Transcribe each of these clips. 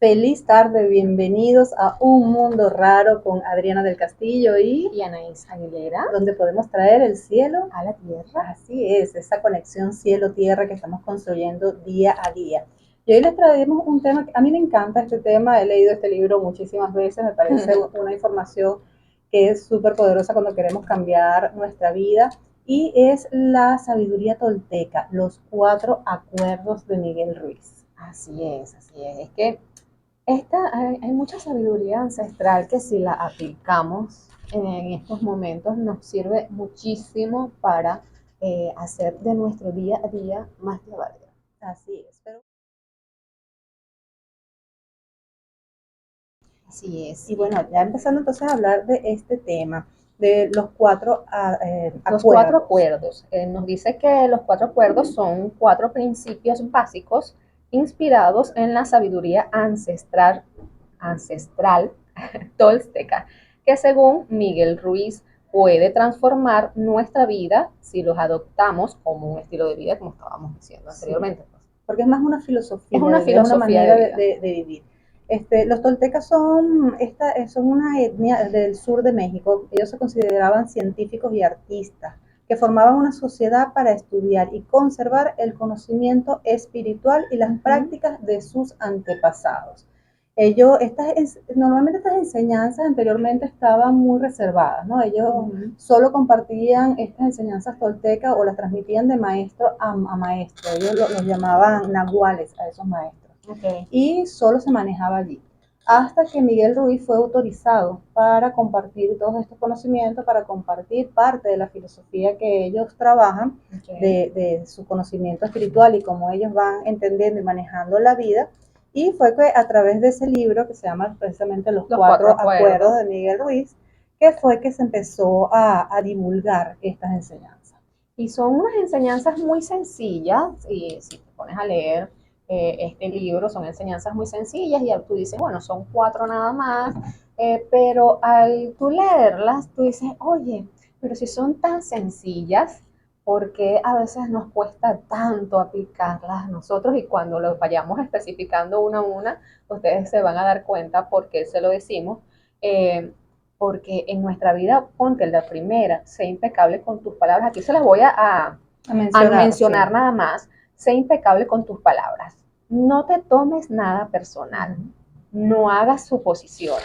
Feliz tarde, bienvenidos a Un Mundo Raro con Adriana del Castillo y Anaís Aguilera, donde podemos traer el cielo a la tierra. Así es, esa conexión cielo-tierra que estamos construyendo día a día. Y hoy les traemos un tema que a mí me encanta este tema, he leído este libro muchísimas veces, me parece una información que es súper poderosa cuando queremos cambiar nuestra vida, y es la sabiduría tolteca, los 4 acuerdos de Miguel Ruiz. Así es, así es. Es que hay mucha sabiduría ancestral que si la aplicamos en estos momentos nos sirve muchísimo para hacer de nuestro día a día más llevadero. Así es, pero así es. Y bueno, ya empezando entonces a hablar de este tema, de los los 4 acuerdos. acuerdos. Nos dice que los 4 acuerdos son 4 principios básicos inspirados en la sabiduría ancestral tolteca, que según Miguel Ruiz puede transformar nuestra vida si los adoptamos como un estilo de vida, como estábamos diciendo anteriormente. Sí, porque es más una filosofía, Es una es una filosofía manera de vida. de vivir. Los toltecas son una etnia del sur de México. Ellos se consideraban científicos y artistas que formaban una sociedad para estudiar y conservar el conocimiento espiritual y las prácticas de sus antepasados. Normalmente estas enseñanzas anteriormente estaban muy reservadas, ¿no? Ellos solo compartían estas enseñanzas toltecas o las transmitían de maestro a maestro. Ellos los llamaban nahuales a esos maestros. Okay. Y solo se manejaba allí. Hasta que Miguel Ruiz fue autorizado para compartir todos estos conocimientos, para compartir parte de la filosofía que ellos trabajan, de su conocimiento espiritual y cómo ellos van entendiendo y manejando la vida. Y fue que a través de ese libro, que se llama precisamente Los 4 acuerdos de Miguel Ruiz, que fue que se empezó a divulgar estas enseñanzas. Y son unas enseñanzas muy sencillas, y si te pones a leer este libro, son enseñanzas muy sencillas, y tú dices, bueno, son 4 nada más, pero al tú leerlas, tú dices, oye, pero si son tan sencillas, ¿por qué a veces nos cuesta tanto aplicarlas nosotros? Y cuando lo vayamos especificando una a una, ustedes se van a dar cuenta por qué se lo decimos. Porque en nuestra vida, ponte la primera, sé impecable con tus palabras. Aquí se las voy a mencionar sí. Nada más. Sé impecable con tus palabras. No te tomes nada personal. No hagas suposiciones.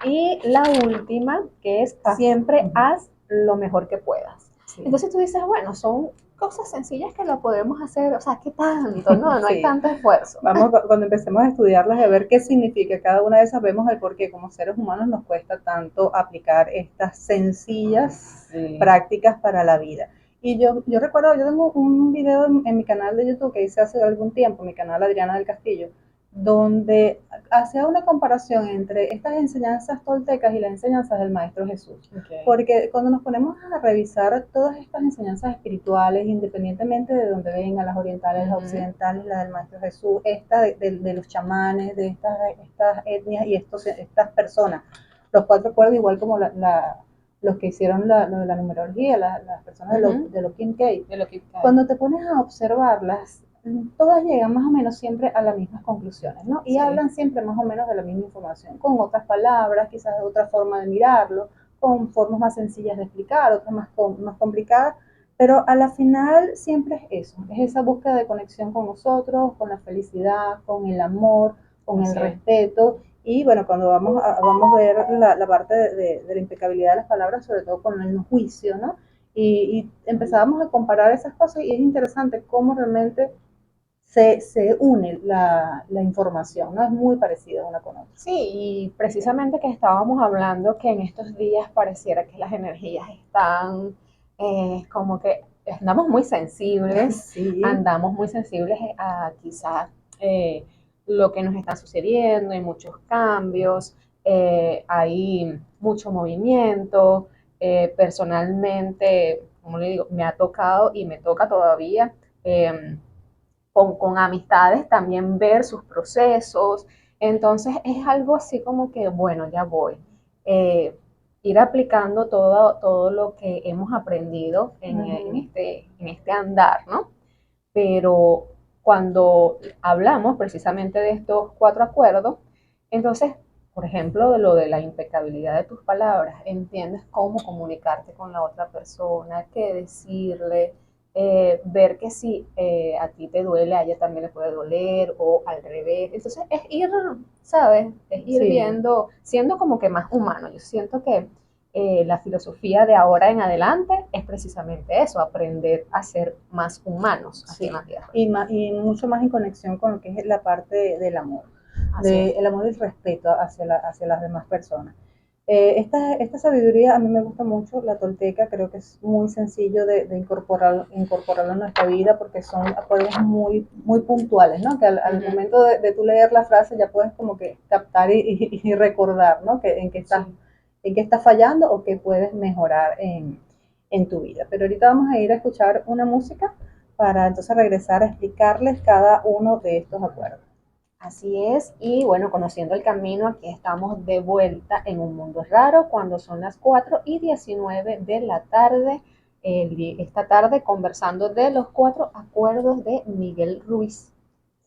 Y la última, que es siempre haz lo mejor que puedas. Sí. Entonces tú dices, bueno, son cosas sencillas que lo podemos hacer, o sea, ¿qué tanto? No hay tanto esfuerzo. Cuando empecemos a estudiarlas y a ver qué significa cada una de esas, vemos el por qué como seres humanos nos cuesta tanto aplicar estas sencillas prácticas para la vida. Y yo recuerdo, yo tengo un video en mi canal de YouTube que hice hace algún tiempo, mi canal Adriana del Castillo, donde hacía una comparación entre estas enseñanzas toltecas y las enseñanzas del Maestro Jesús. Okay. Porque cuando nos ponemos a revisar todas estas enseñanzas espirituales, independientemente de donde vengan, las orientales, las occidentales, la del Maestro Jesús, esta de los chamanes, de estas etnias y estas personas, los 4 acuerdos, igual como los que hicieron lo de la numerología, las personas de los Kincaid. Cuando te pones a observarlas, todas llegan más o menos siempre a las mismas conclusiones, ¿no? Y hablan siempre más o menos de la misma información, con otras palabras, quizás de otra forma de mirarlo, con formas más sencillas de explicar, otras más complicadas, pero a la final siempre es eso, es esa búsqueda de conexión con nosotros, con la felicidad, con el amor, con el respeto. Y bueno, cuando vamos a ver la parte de la impecabilidad de las palabras, sobre todo con el no juicio, ¿no? Y empezábamos a comparar esas cosas, y es interesante cómo realmente se une la información, ¿no? Es muy parecida una con otra. Sí, y precisamente que estábamos hablando que en estos días pareciera que las energías están como que andamos muy sensibles, sí. Andamos muy sensibles a quizás lo que nos está sucediendo, hay muchos cambios, hay mucho movimiento, personalmente, como le digo, me ha tocado y me toca todavía con amistades también ver sus procesos. Entonces es algo así como que, bueno, ya voy. Ir aplicando todo lo que hemos aprendido en este andar, ¿no? Pero cuando hablamos precisamente de estos 4 acuerdos, entonces, por ejemplo, de lo de la impecabilidad de tus palabras, entiendes cómo comunicarte con la otra persona, qué decirle, ver que si a ti te duele, a ella también le puede doler, o al revés. Entonces, es ir, ¿sabes? Es ir Sí. viendo, siendo como que más humano. Yo siento que la filosofía de ahora en adelante es precisamente eso, aprender a ser más humanos aquí en la Tierra. Y mucho más en conexión con lo que es la parte del amor, el amor y el respeto hacia las demás personas. Esta sabiduría a mí me gusta mucho, la tolteca, creo que es muy sencillo de incorporarlo en nuestra vida porque son acuerdos muy puntuales, ¿no? Que al momento de tú leer la frase ya puedes como que captar y recordar, ¿no? Que, en qué estás fallando o qué puedes mejorar en tu vida. Pero ahorita vamos a ir a escuchar una música para entonces regresar a explicarles cada uno de estos acuerdos. Así es, y bueno, conociendo el camino, aquí estamos de vuelta en un mundo raro cuando son las 4:19 de la tarde, esta tarde conversando de los 4 acuerdos de Miguel Ruiz.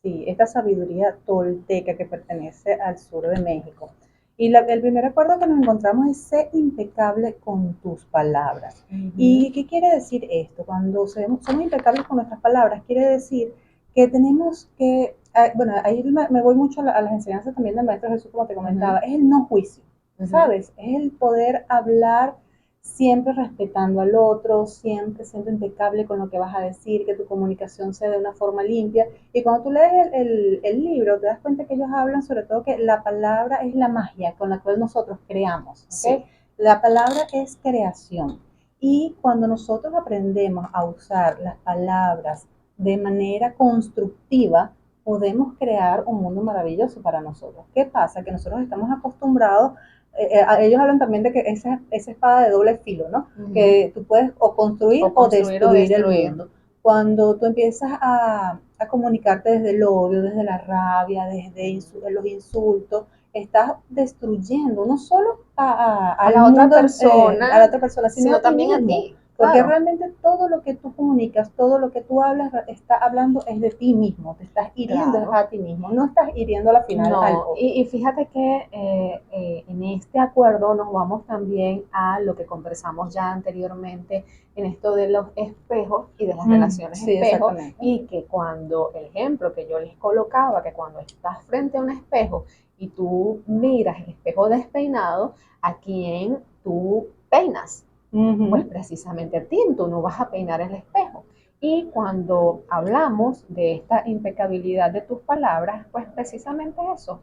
Sí, esta sabiduría tolteca que pertenece al sur de México. Y el primer acuerdo que nos encontramos es ser impecable con tus palabras. ¿Y qué quiere decir esto? Cuando somos impecables con nuestras palabras, quiere decir que tenemos que, bueno, ahí me voy mucho a las enseñanzas también del Maestro Jesús, como te comentaba, es el no juicio, ¿sabes? Es el poder hablar siempre respetando al otro, siempre siendo impecable con lo que vas a decir, que tu comunicación sea de una forma limpia. Y cuando tú lees el libro, te das cuenta que ellos hablan sobre todo que la palabra es la magia con la cual nosotros creamos. ¿Okay? Sí. La palabra es creación. Y cuando nosotros aprendemos a usar las palabras de manera constructiva, podemos crear un mundo maravilloso para nosotros. ¿Qué pasa? Que nosotros estamos acostumbrados, ellos hablan también de que esa espada de doble filo, ¿no? Que tú puedes o construir o destruir el mundo. Cuando tú empiezas a comunicarte desde el odio, desde la rabia, desde los insultos, estás destruyendo no solo a la otra persona, sino también a ti. Porque claro, realmente todo lo que tú comunicas, todo lo que tú hablas, está hablando es de ti mismo, te estás hiriendo a ti mismo, no estás hiriendo a la final al otro. Y fíjate que en este acuerdo nos vamos también a lo que conversamos ya anteriormente en esto de los espejos y de las relaciones espejo, y que cuando, el ejemplo que yo les colocaba, que cuando estás frente a un espejo y tú miras el espejo despeinado, ¿a quién tú peinas? Pues precisamente a ti, tú no vas a peinar el espejo. Y cuando hablamos de esta impecabilidad de tus palabras, pues precisamente eso,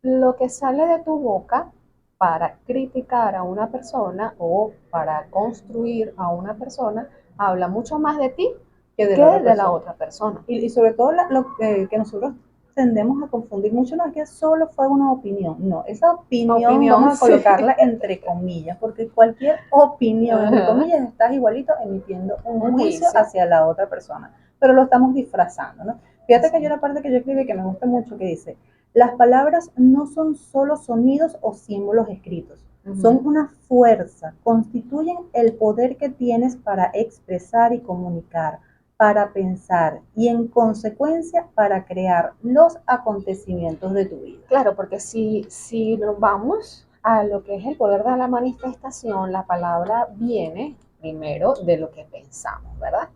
lo que sale de tu boca para criticar a una persona o para construir a una persona, habla mucho más de ti que de la otra persona. Y sobre todo lo que nosotros tendemos a confundir mucho, no es que solo fue una opinión, no, esa opinión vamos a colocarla entre comillas, porque cualquier opinión, entre comillas, estás igualito emitiendo un juicio hacia la otra persona, pero lo estamos disfrazando, ¿no? Fíjate que hay una parte que yo escribí que me gusta mucho que dice, las palabras no son solo sonidos o símbolos escritos, son una fuerza, constituyen el poder que tienes para expresar y comunicar, para pensar y en consecuencia para crear los acontecimientos de tu vida. Claro, porque si nos vamos a lo que es el poder de la manifestación, la palabra viene primero de lo que pensamos, ¿verdad?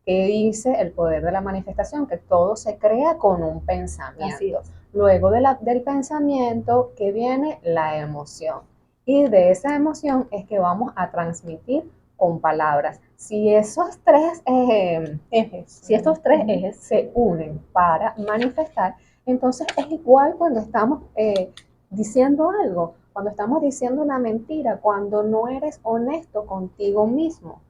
¿Qué dice el poder de la manifestación? Que todo se crea con un pensamiento. Luego del pensamiento, ¿qué viene? La emoción. Y de esa emoción es que vamos a transmitir con palabras. Si esos tres ejes se unen para manifestar, entonces es igual cuando estamos diciendo algo, cuando estamos diciendo una mentira, cuando no eres honesto contigo mismo.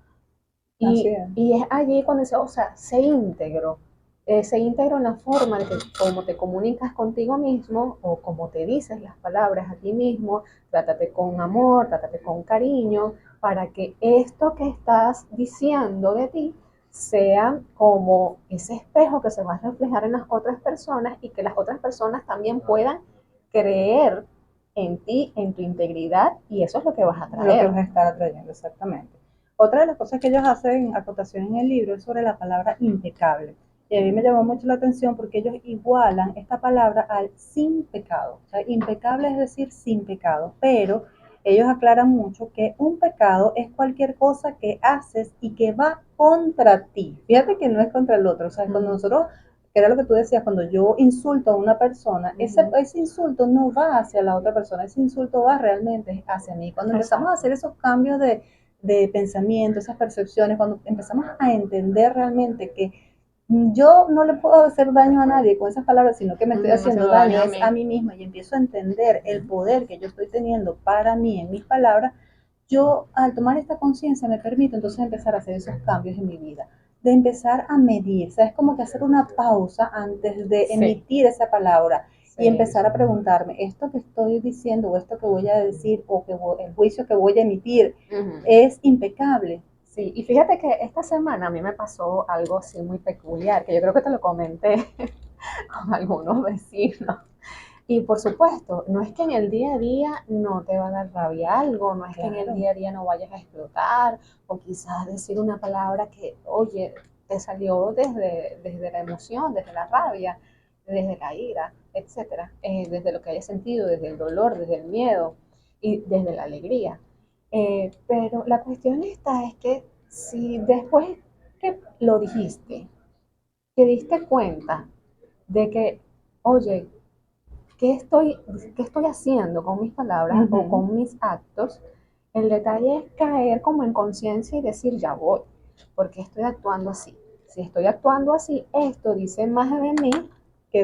Y es allí cuando dice, o sea, sé íntegro en la forma de que como te comunicas contigo mismo o como te dices las palabras a ti mismo, trátate con amor, trátate con cariño, para que esto que estás diciendo de ti sea como ese espejo que se va a reflejar en las otras personas y que las otras personas también puedan creer en ti, en tu integridad, y eso es lo que vas a traer. Lo que vas a estar atrayendo, exactamente. Otra de las cosas que ellos hacen acotación en el libro es sobre la palabra impecable. Y a mí me llamó mucho la atención porque ellos igualan esta palabra al sin pecado. O sea, impecable es decir sin pecado, pero ellos aclaran mucho que un pecado es cualquier cosa que haces y que va contra ti. Fíjate que no es contra el otro. O sea, cuando nosotros, que era lo que tú decías, cuando yo insulto a una persona, ese insulto no va hacia la otra persona, ese insulto va realmente hacia mí. Cuando empezamos a hacer esos cambios de pensamiento, esas percepciones, cuando empezamos a entender realmente que yo no le puedo hacer daño a nadie con esas palabras, sino que me estoy haciendo daño es a mí misma y empiezo a entender el poder que yo estoy teniendo para mí en mis palabras, yo al tomar esta conciencia me permito entonces empezar a hacer esos cambios en mi vida, de empezar a medir, ¿sabes? Como que hacer una pausa antes de emitir esa palabra y empezar a preguntarme, esto que estoy diciendo o esto que voy a decir o que el juicio que voy a emitir es impecable. Sí, y fíjate que esta semana a mí me pasó algo así muy peculiar, que yo creo que te lo comenté con algunos vecinos. Y por supuesto, no es que en el día a día no te va a dar rabia algo, no es que en el día a día no vayas a explotar, o quizás decir una palabra que, oye, te salió desde la emoción, desde la rabia, desde la ira, etcétera, desde lo que hayas sentido, desde el dolor, desde el miedo y desde la alegría. Pero la cuestión esta es que si después que lo dijiste, te diste cuenta de que, oye, ¿qué estoy haciendo con mis palabras o con mis actos? El detalle es caer como en conciencia y decir, ya voy, porque estoy actuando así. Si estoy actuando así, esto dice más de mí que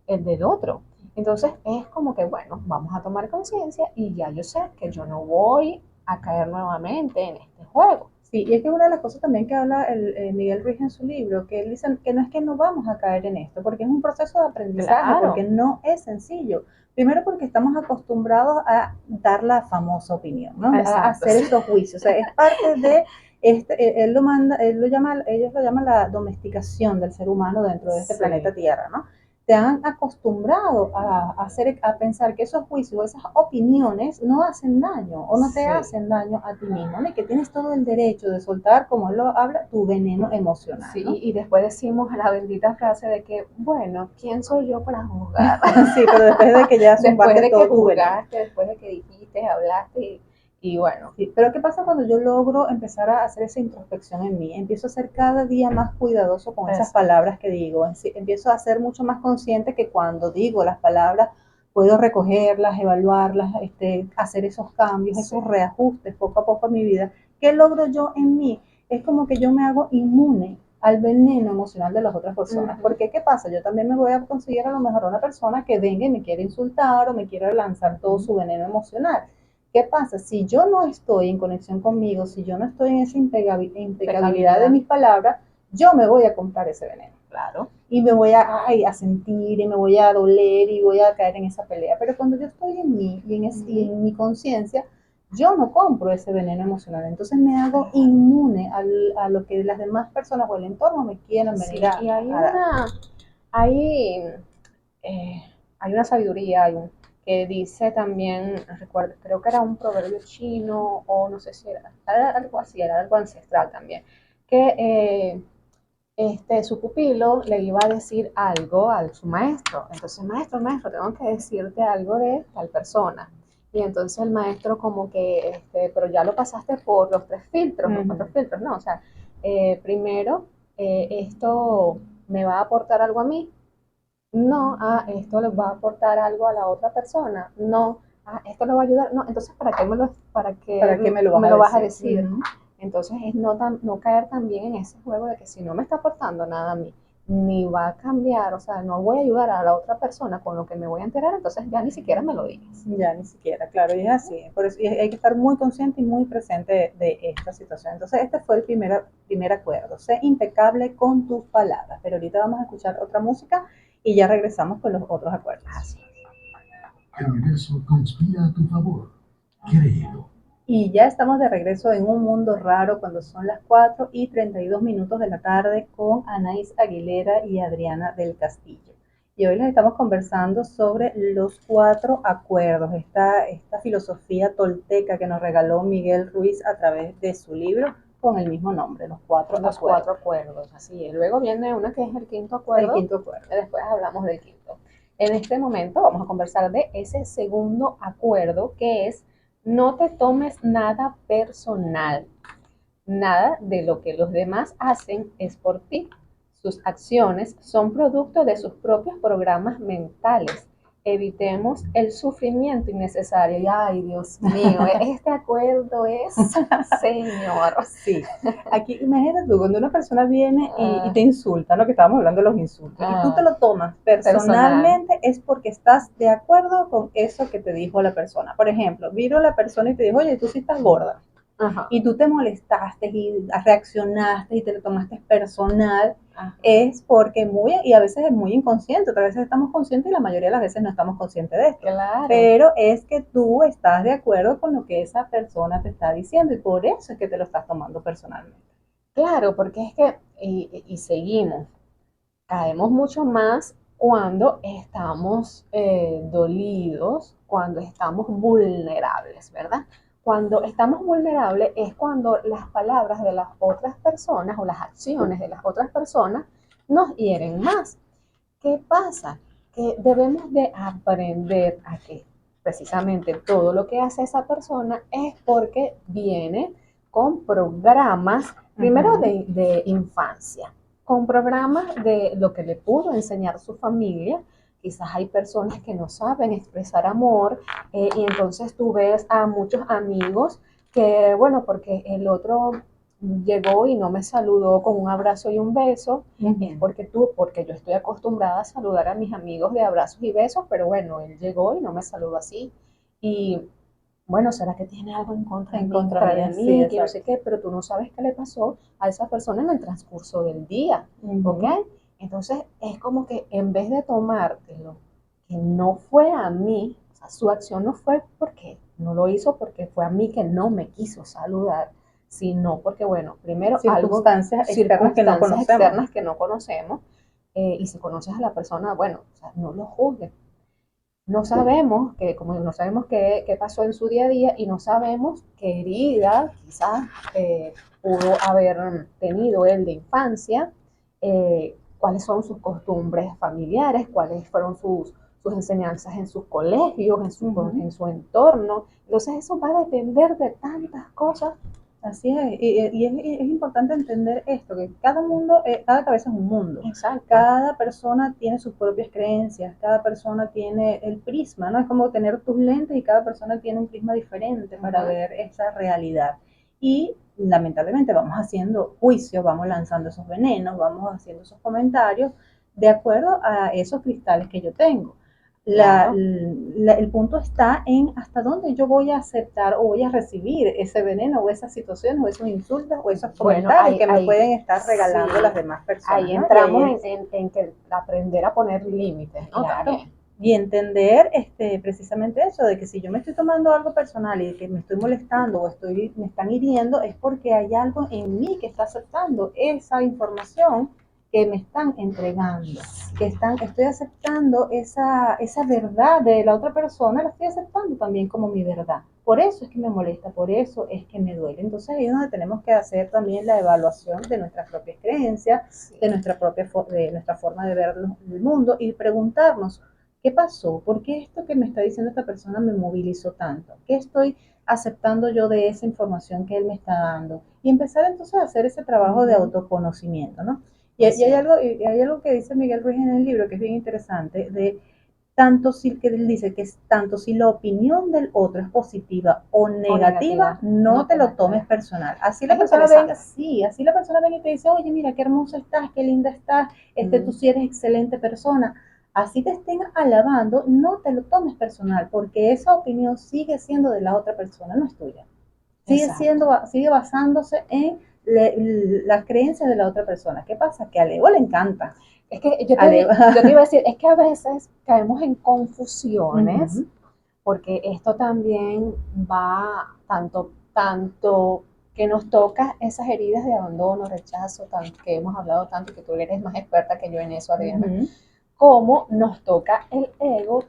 el del otro. Entonces es como que, bueno, vamos a tomar conciencia y ya yo sé que yo no voy a caer nuevamente en este juego. Sí, y es que una de las cosas también que habla Miguel Ruiz en su libro, que él dice que no es que no vamos a caer en esto, porque es un proceso de aprendizaje, claro, porque no es sencillo. Primero porque estamos acostumbrados a dar la famosa opinión, ¿no? A hacer estos juicios. O sea, es parte de él lo manda, ellos lo llaman la domesticación del ser humano dentro de este planeta Tierra, ¿no? Te han acostumbrado a pensar que esos juicios, esas opiniones no hacen daño o no te hacen daño a ti mismo, ¿no? Y que tienes todo el derecho de soltar, como él lo habla, tu veneno emocional. Sí, ¿no? Y después decimos la bendita frase de que, bueno, ¿quién soy yo para juzgar? Sí, pero después de que ya zumbaste todo tu veneno. Después de que dijiste, hablaste y bueno. Sí, pero ¿qué pasa cuando yo logro empezar a hacer esa introspección en mí? Empiezo a ser cada día más cuidadoso con esas palabras que digo. Empiezo a ser mucho más consciente que cuando digo las palabras puedo recogerlas, evaluarlas, hacer esos cambios, esos reajustes poco a poco en mi vida. ¿Qué logro yo en mí? Es como que yo me hago inmune al veneno emocional de las otras personas. Porque ¿qué pasa? Yo también me voy a conseguir a lo mejor una persona que venga y me quiere insultar o me quiere lanzar todo su veneno emocional. ¿Qué pasa? Si yo no estoy en conexión conmigo, si yo no estoy en esa impecabilidad de mis palabras, yo me voy a comprar ese veneno. Claro. Y me voy a sentir y me voy a doler y voy a caer en esa pelea. Pero cuando yo estoy en mí y en mi conciencia, yo no compro ese veneno emocional. Entonces me hago inmune a lo que las demás personas o el entorno me quieran venir a, y hay una sabiduría, que dice también, recuerdo, creo que era un proverbio chino o no sé si era algo así, era algo ancestral también, que su pupilo le iba a decir algo a su maestro. Entonces, maestro, tengo que decirte algo de tal persona. Y entonces el maestro como que, pero ya lo pasaste por los 3 filtros, los 4 filtros, ¿no? O sea, primero, esto me va a aportar algo a mí. No, esto le va a aportar algo a la otra persona. No, esto le va a ayudar. No, entonces, ¿para qué me lo vas a decir? Entonces, es no caer también en ese juego de que si no me está aportando nada a mí, ni va a cambiar, o sea, no voy a ayudar a la otra persona con lo que me voy a enterar, entonces ya ni siquiera me lo digas. Ya ni siquiera, claro, y es así. Por eso hay que estar muy consciente y muy presente de esta situación. Entonces, este fue el primer acuerdo. Sé impecable con tus palabras. Pero ahorita vamos a escuchar otra música y ya regresamos con los otros acuerdos. Así. El universo conspira a tu favor. Créelo. Y ya estamos de regreso en un mundo raro cuando son las 4:32 de la tarde con Anaís Aguilera y Adriana del Castillo. Y hoy les estamos conversando sobre los 4 acuerdos, esta filosofía tolteca que nos regaló Miguel Ruiz a través de su libro con el mismo nombre, los cuatro Los acuerdos. 4 acuerdos, así es. Luego viene una que es el quinto El acuerdo, quinto acuerdo. y después hablamos del quinto. En este momento vamos a conversar de ese segundo acuerdo, que es: no te tomes nada personal. Nada de lo que los demás hacen es por ti. Sus acciones son producto de sus propios programas mentales. Evitemos el sufrimiento innecesario. Y ay, Dios mío, este acuerdo es, señor. Sí, aquí imagínate tú, cuando una persona viene y te insulta, ¿no? Que estábamos hablando de los insultos, y tú te lo tomas personalmente, es porque estás de acuerdo con eso que te dijo la persona. Por ejemplo, vino la persona y te dijo, oye, tú sí estás gorda. Ajá. Y tú te molestaste y reaccionaste y te lo tomaste personal, es porque y a veces es muy inconsciente, otras veces estamos conscientes y la mayoría de las veces no estamos conscientes de esto. Claro. Pero es que tú estás de acuerdo con lo que esa persona te está diciendo y por eso es que te lo estás tomando personalmente. Claro, porque es que, y seguimos, caemos mucho más cuando estamos dolidos, cuando estamos vulnerables, ¿verdad? Cuando estamos vulnerables es cuando las palabras de las otras personas o las acciones de las otras personas nos hieren más. ¿Qué pasa? Que debemos de aprender a que precisamente todo lo que hace esa persona es porque viene con programas, primero de infancia, con programas de lo que le pudo enseñar su familia. Quizás hay personas que no saben expresar amor, y entonces tú ves a muchos amigos que, bueno, porque el otro llegó y no me saludó con un abrazo y un beso, es porque yo estoy acostumbrada a saludar a mis amigos de abrazos y besos, pero bueno, él llegó y no me saludó así. Y bueno, ¿será que tiene algo en contra de mí? Sí, Que no sé qué, pero tú no sabes qué le pasó a esa persona en el transcurso del día, ¿ok? Entonces es como que en vez de tomártelo, que no fue a mí, o sea, su acción no fue porque no lo hizo porque fue a mí que no me quiso saludar, sino porque, bueno, primero circunstancias externas que no conocemos. Externas que no conocemos, y si conoces a la persona, bueno, o sea, no lo juzgues. No sabemos como no sabemos qué pasó en su día a día y no sabemos qué herida quizás pudo haber tenido él de infancia, cuáles son sus costumbres familiares, cuáles fueron sus enseñanzas en sus colegios, en su entorno. Entonces eso va a depender de tantas cosas. Así es, y es importante entender esto, que cada cabeza es un mundo. Exacto. Cada persona tiene sus propias creencias, cada persona tiene el prisma, ¿no? Es como tener tus lentes y cada persona tiene un prisma diferente para ver esa realidad. Y lamentablemente vamos haciendo juicios, vamos lanzando esos venenos, vamos haciendo esos comentarios de acuerdo a esos cristales que yo tengo. El punto está en hasta dónde yo voy a aceptar o voy a recibir ese veneno o esas situaciones o esos insultos o esos comentarios que me pueden estar regalando las demás personas. Ahí entramos en que aprender a poner límites, ¿no? Claro. Y entender precisamente eso, de que si yo me estoy tomando algo personal y que me estoy molestando o me están hiriendo, es porque hay algo en mí que está aceptando esa información que me están entregando, estoy aceptando esa verdad de la otra persona, la estoy aceptando también como mi verdad. Por eso es que me molesta, por eso es que me duele. Entonces ahí es donde tenemos que hacer también la evaluación de nuestras propias creencias, de nuestra forma de ver el mundo y preguntarnos, ¿qué pasó? ¿Por qué esto que me está diciendo esta persona me movilizó tanto? ¿Qué estoy aceptando yo de esa información que él me está dando? Y empezar entonces a hacer ese trabajo de autoconocimiento, ¿no? Y hay algo que dice Miguel Ruiz en el libro que es bien interesante, que él dice que es tanto si la opinión del otro es positiva o negativa, no te lo tomes personal. Así la persona venga, así la persona venga y te dice, oye, mira, qué hermosa estás, qué linda estás, tú sí eres excelente persona. Así te estén alabando, no te lo tomes personal, porque esa opinión sigue siendo de la otra persona, no es tuya. Sigue basándose en las creencias de la otra persona. ¿Qué pasa? Que a Leo le encanta. Es que yo te iba a decir, es que a veces caemos en confusiones, porque esto también va tanto que nos toca esas heridas de abandono, rechazo, que hemos hablado tanto, que tú eres más experta que yo en eso, Adriana, como nos toca el ego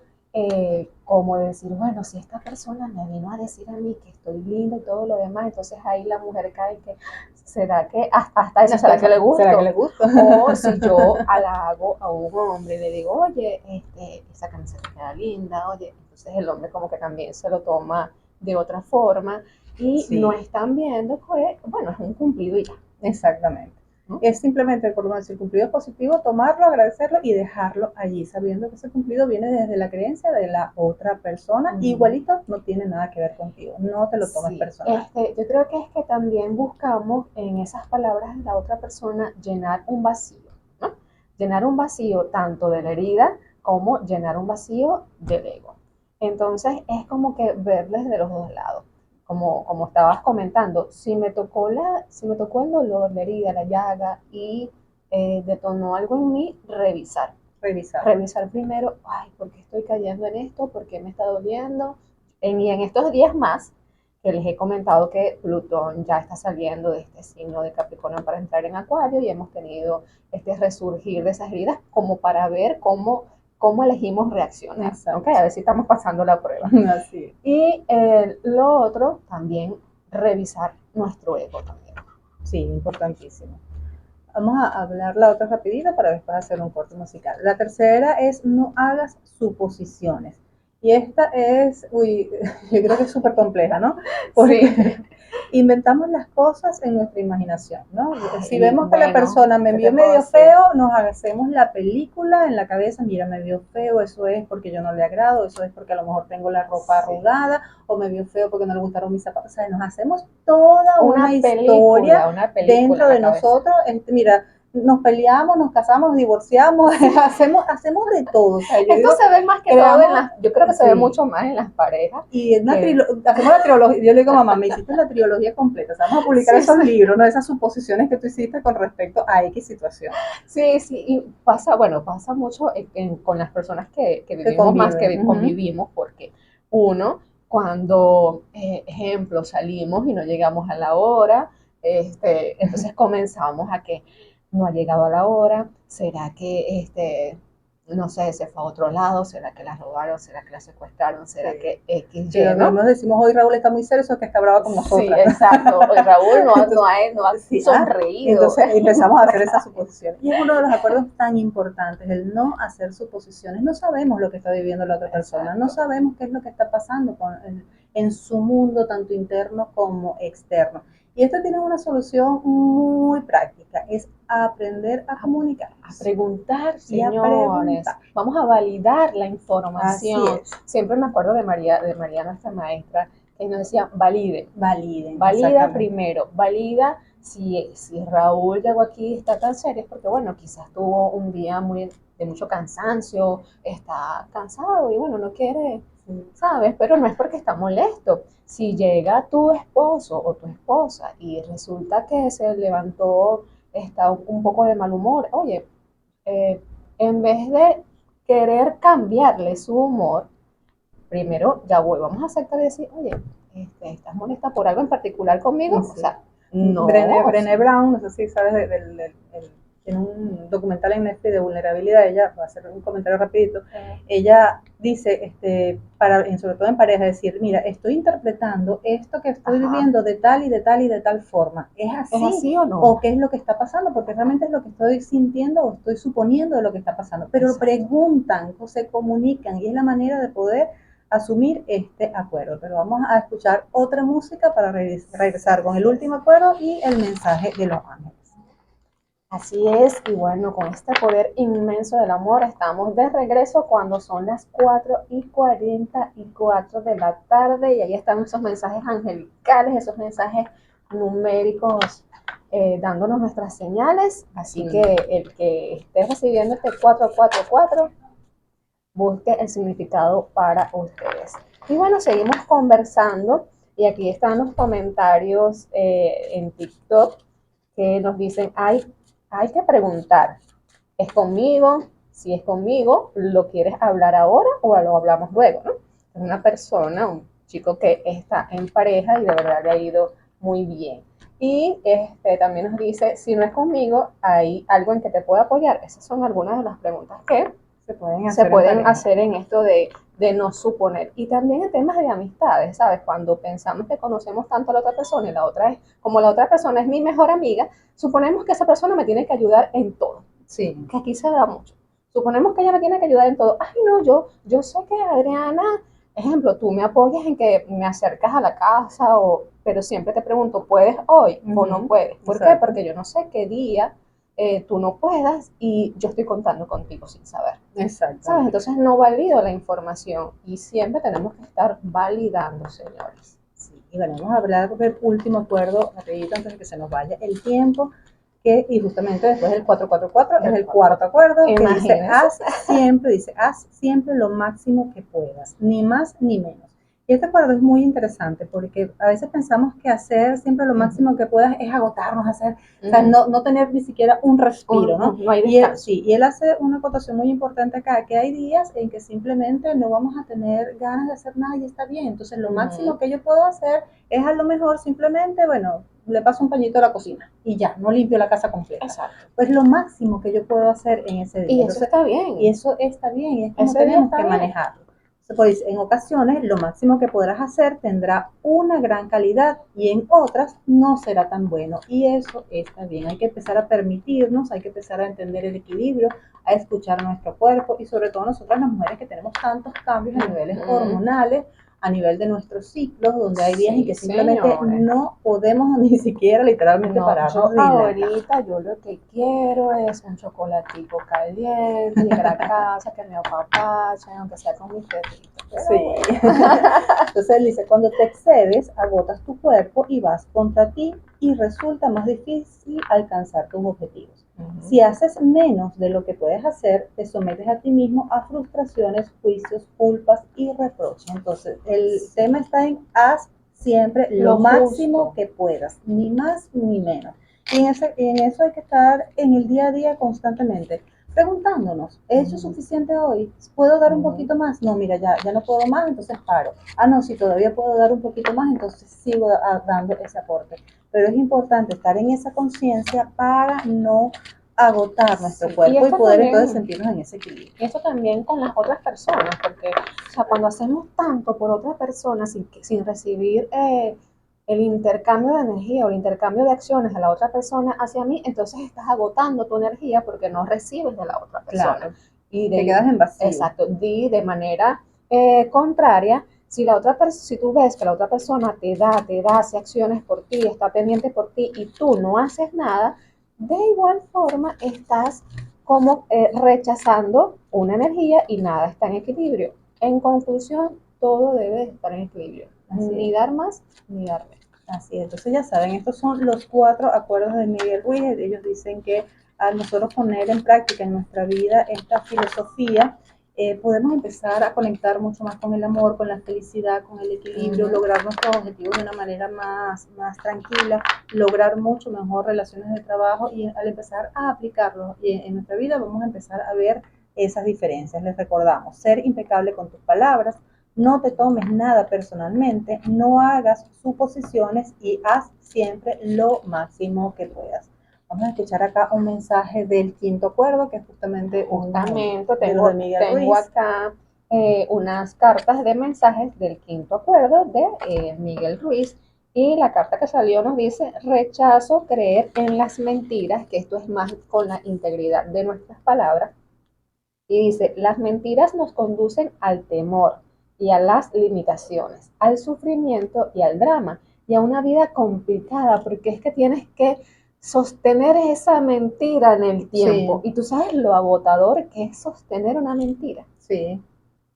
como decir, bueno, si esta persona me vino a decir a mí que estoy linda y todo lo demás, entonces ahí la mujer cae que, ¿será que hasta eso, será que le gusto? ¿Será que le gusto? O si yo halago a un hombre y le digo, oye, esa camiseta queda linda, oye, entonces el hombre como que también se lo toma de otra forma y Sí. no están viendo que, bueno, es un cumplido y ya. Exactamente. ¿No? Es simplemente, por lo menos, el cumplido positivo, tomarlo, agradecerlo y dejarlo allí, sabiendo que ese cumplido viene desde la creencia de la otra persona. Igualito no tiene nada que ver contigo, no te lo tomes personal. Yo creo que es que también buscamos en esas palabras de la otra persona llenar un vacío, ¿no? Llenar un vacío tanto de la herida como llenar un vacío del ego. Entonces es como que ver desde los dos lados. Como estabas comentando, si me tocó el dolor, la herida, la llaga y detonó algo en mí, revisar. Revisar primero, ay, ¿por qué estoy cayendo en esto? ¿Por qué me está doliendo? Y en estos días más, que les he comentado que Plutón ya está saliendo de este signo de Capricornio para entrar en Acuario y hemos tenido este resurgir de esas heridas como para ver cómo elegimos reaccionar. ¿Okay? A ver si estamos pasando la prueba. Así es. Y lo otro, también revisar nuestro ego también. Sí, importantísimo. Vamos a hablar la otra rapidita para después hacer un corte musical. La tercera es no hagas suposiciones. Y esta es, yo creo que es súper compleja, ¿no? Porque sí. Inventamos las cosas en nuestra imaginación, ¿no? Si vemos que la persona me vio medio feo, nos hacemos la película en la cabeza, mira, me vio feo, eso es porque yo no le agrado, eso es porque a lo mejor tengo la ropa arrugada, o me vio feo porque no le gustaron mis zapatos. O sea, nos hacemos toda una historia dentro de nosotros. Mira, nos peleamos, nos casamos, nos divorciamos, hacemos de todo. O sea, esto se ve más que todo yo creo que se ve mucho más en las parejas. Y hacemos la trilogía, yo le digo a mamá, me hiciste la trilogía completa, o sea, vamos a publicar esos libros, ¿no? Esas suposiciones que tú hiciste con respecto a X situación. Sí, y pasa mucho con las personas que vivimos más, que convivimos, porque uno, cuando, ejemplo, salimos y no llegamos a la hora, entonces comenzamos a que no ha llegado a la hora, ¿será que no sé, se fue a otro lado? ¿Será que la robaron? ¿Será que la secuestraron? ¿Será que X, Y, ¿no? Nos decimos, hoy Raúl está muy serio, eso es que está brava con nosotros. Sí, exacto, hoy Raúl no ha sonreído. Entonces empezamos a hacer esas suposiciones. Y es uno de los acuerdos tan importantes, el no hacer suposiciones. No sabemos lo que está viviendo la otra persona, no sabemos qué es lo que está pasando en su mundo, tanto interno como externo. Y esto tiene una solución muy práctica, es aprender a comunicar. A preguntar, señores. Vamos a validar la información. Así es. Siempre me acuerdo de María, nuestra maestra, que nos decía, validen. Valida primero, valida si Raúl llegó aquí y está tan serio, es porque, bueno, quizás tuvo un día de mucho cansancio, está cansado y, bueno, no quiere, ¿sabes? Pero no es porque está molesto. Si llega tu esposo o tu esposa y resulta que se levantó, está un poco de mal humor, oye, en vez de querer cambiarle su humor, primero ya vamos a aceptar y decir, oye, ¿estás molesta por algo en particular conmigo? Sí. O sea, no. Brené Brown, no sé si sabes tiene un documental en Netflix de vulnerabilidad. Ella va a hacer un comentario rapidito. Ella dice, sobre todo en pareja, decir, mira, estoy interpretando esto que estoy viviendo de tal y de tal y de tal forma. ¿Es así o no? ¿O qué es lo que está pasando? Porque realmente es lo que estoy sintiendo o estoy suponiendo de lo que está pasando. Pero preguntan, o se comunican, y es la manera de poder asumir este acuerdo. Pero vamos a escuchar otra música para regresar con el último acuerdo y el mensaje de los ángeles. Así es, y bueno, con este poder inmenso del amor estamos de regreso cuando son las 4:44 de la tarde y ahí están esos mensajes angelicales, esos mensajes numéricos dándonos nuestras señales, así que el que esté recibiendo este 444 busque el significado para ustedes. Y bueno, seguimos conversando y aquí están los comentarios en TikTok que nos dicen, hay que preguntar, ¿es conmigo? Si es conmigo, ¿lo quieres hablar ahora o lo hablamos luego? ¿No? Es una persona, un chico que está en pareja y de verdad le ha ido muy bien. Y también nos dice, si no es conmigo, ¿hay algo en que te pueda apoyar? Esas son algunas de las preguntas que se pueden hacer en esto de no suponer. Y también en temas de amistades, ¿sabes? Cuando pensamos que conocemos tanto a la otra persona y la otra es, como la otra persona es mi mejor amiga, suponemos que esa persona me tiene que ayudar en todo. Sí. Que aquí se da mucho. Suponemos que ella me tiene que ayudar en todo. Ay, no, yo sé que Adriana, ejemplo, tú me apoyas en que me acercas a la casa, pero siempre te pregunto, ¿puedes hoy o no puedes? ¿Por qué? Porque yo no sé qué día tú no puedas y yo estoy contando contigo sin saber. Exacto. ¿Sabes? Entonces no valido la información y siempre tenemos que estar validando, señores. Sí, y bueno, vamos a hablar del último acuerdo, rapidito, antes de que se nos vaya el tiempo, y justamente después del 444 es el cuarto acuerdo, que dice, haz siempre lo máximo que puedas, ni más ni menos. Y este acuerdo es muy interesante porque a veces pensamos que hacer siempre lo máximo que puedas es agotarnos, o sea, no tener ni siquiera un respiro, ¿no? No hay descanso. Y él hace una acotación muy importante acá, que hay días en que simplemente no vamos a tener ganas de hacer nada y está bien. Entonces, lo máximo que yo puedo hacer es a lo mejor simplemente, bueno, le paso un pañito a la cocina y ya, no limpio la casa completa. Exacto. Pues lo máximo que yo puedo hacer en ese día. Y eso está bien. Y eso está bien, y es como tenemos que manejarlo. Pues en ocasiones lo máximo que podrás hacer tendrá una gran calidad y en otras no será tan bueno, y eso está bien. Hay que empezar a permitirnos, hay que empezar a entender el equilibrio, a escuchar nuestro cuerpo, y sobre todo nosotras las mujeres que tenemos tantos cambios a niveles hormonales, a nivel de nuestros ciclos, donde hay días en que simplemente no podemos ni siquiera literalmente pararnos. Ahorita yo lo que quiero es un chocolatico caliente, llegar a casa, que me apapachen, aunque sea con mi perrito. Sí. Entonces él dice, cuando te excedes, agotas tu cuerpo y vas contra ti y resulta más difícil alcanzar tus objetivos. Si haces menos de lo que puedes hacer, te sometes a ti mismo a frustraciones, juicios, culpas y reproches. Entonces, el tema está en haz siempre lo máximo que puedas, ni más ni menos. Y en eso hay que estar en el día a día constantemente, preguntándonos, ¿he hecho suficiente hoy? ¿Puedo dar un poquito más? No, mira, ya no puedo más, entonces paro. Ah, no, si todavía puedo dar un poquito más, entonces sigo dando ese aporte. Pero es importante estar en esa conciencia para no agotar nuestro cuerpo y poder también, entonces sentirnos en ese equilibrio. Eso también con las otras personas, porque o sea, cuando hacemos tanto por otra persona sin recibir el intercambio de energía o el intercambio de acciones de la otra persona hacia mí, entonces estás agotando tu energía porque no recibes de la otra persona. Claro. Y te quedas en vacío. Exacto. De manera contraria, si tú ves que la otra persona te hace acciones por ti, está pendiente por ti y tú no haces nada, de igual forma estás como rechazando una energía y nada está en equilibrio. En conclusión, todo debe estar en equilibrio. Ni dar más, ni dar menos. Así es. Entonces ya saben, estos son los 4 acuerdos de Miguel Ruiz. Ellos dicen que al nosotros poner en práctica en nuestra vida esta filosofía, podemos empezar a conectar mucho más con el amor, con la felicidad, con el equilibrio, lograr nuestros objetivos de una manera más tranquila, lograr mucho mejor relaciones de trabajo, y al empezar a aplicarlos en nuestra vida vamos a empezar a ver esas diferencias. Les recordamos, ser impecable con tus palabras, no te tomes nada personalmente, no hagas suposiciones y haz siempre lo máximo que puedas. Vamos a escuchar acá un mensaje del quinto acuerdo, que es justamente tengo acá unas cartas de mensajes del quinto acuerdo de Miguel Ruiz, y la carta que salió nos dice: rechazo creer en las mentiras, que esto es más con la integridad de nuestras palabras, y dice: las mentiras nos conducen al temor y a las limitaciones, al sufrimiento y al drama, y a una vida complicada, porque es que tienes que sostener esa mentira en el tiempo. Sí. Y tú sabes lo agotador que es sostener una mentira. Sí,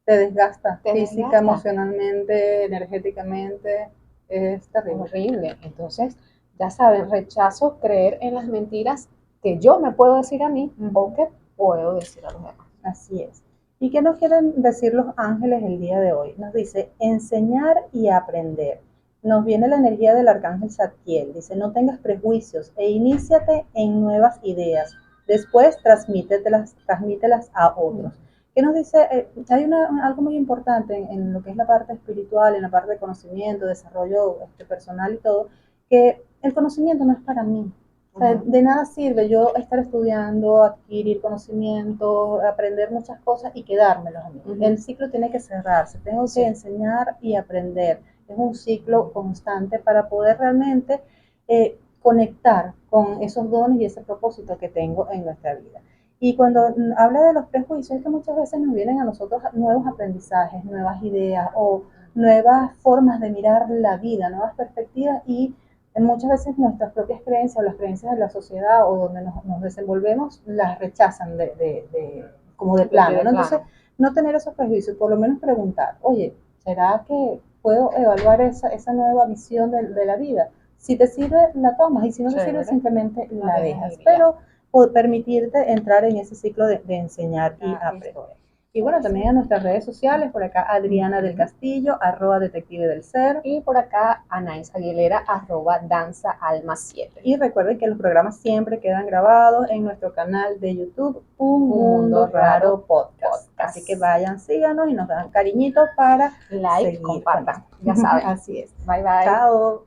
te desgasta física, emocionalmente, energéticamente, es terrible. Horrible. Entonces, ya saben, rechazo creer en las mentiras que yo me puedo decir a mí o que puedo decir a los demás. Así es. ¿Y qué nos quieren decir los ángeles el día de hoy? Nos dice enseñar y aprender. Nos viene la energía del arcángel Zadkiel. Dice: no tengas prejuicios e iníciate en nuevas ideas. Después transmítelas a otros. ¿Qué nos dice? Hay algo muy importante en lo que es la parte espiritual, en la parte de conocimiento, desarrollo personal y todo, que el conocimiento no es para mí. O sea, de nada sirve yo estar estudiando, adquirir conocimiento, aprender muchas cosas y quedármelos a mí. El ciclo tiene que cerrarse, tengo que enseñar y aprender. Es un ciclo constante para poder realmente conectar con esos dones y ese propósito que tengo en nuestra vida. Y cuando habla de los prejuicios, es que muchas veces nos vienen a nosotros nuevos aprendizajes, nuevas ideas o nuevas formas de mirar la vida, nuevas perspectivas, y muchas veces nuestras propias creencias o las creencias de la sociedad o donde nos desenvolvemos las rechazan como de plano, ¿no? Entonces, no tener esos prejuicios, por lo menos preguntar, oye, ¿será que puedo evaluar esa nueva visión de la vida? Si te sirve, la tomas, y si no te sirve, simplemente la dejas. Pero permitirte entrar en ese ciclo de enseñar y aprender. Y bueno, también en nuestras redes sociales, por acá Adriana del Castillo, @Detective del Ser. Y por acá Anaís Aguilera, @DanzaAlma7. Y recuerden que los programas siempre quedan grabados en nuestro canal de YouTube, Un Mundo Raro Podcast. Así que vayan, síganos y nos dan cariñitos para like, compartan. Ya saben. Así es. Bye, bye. Chao.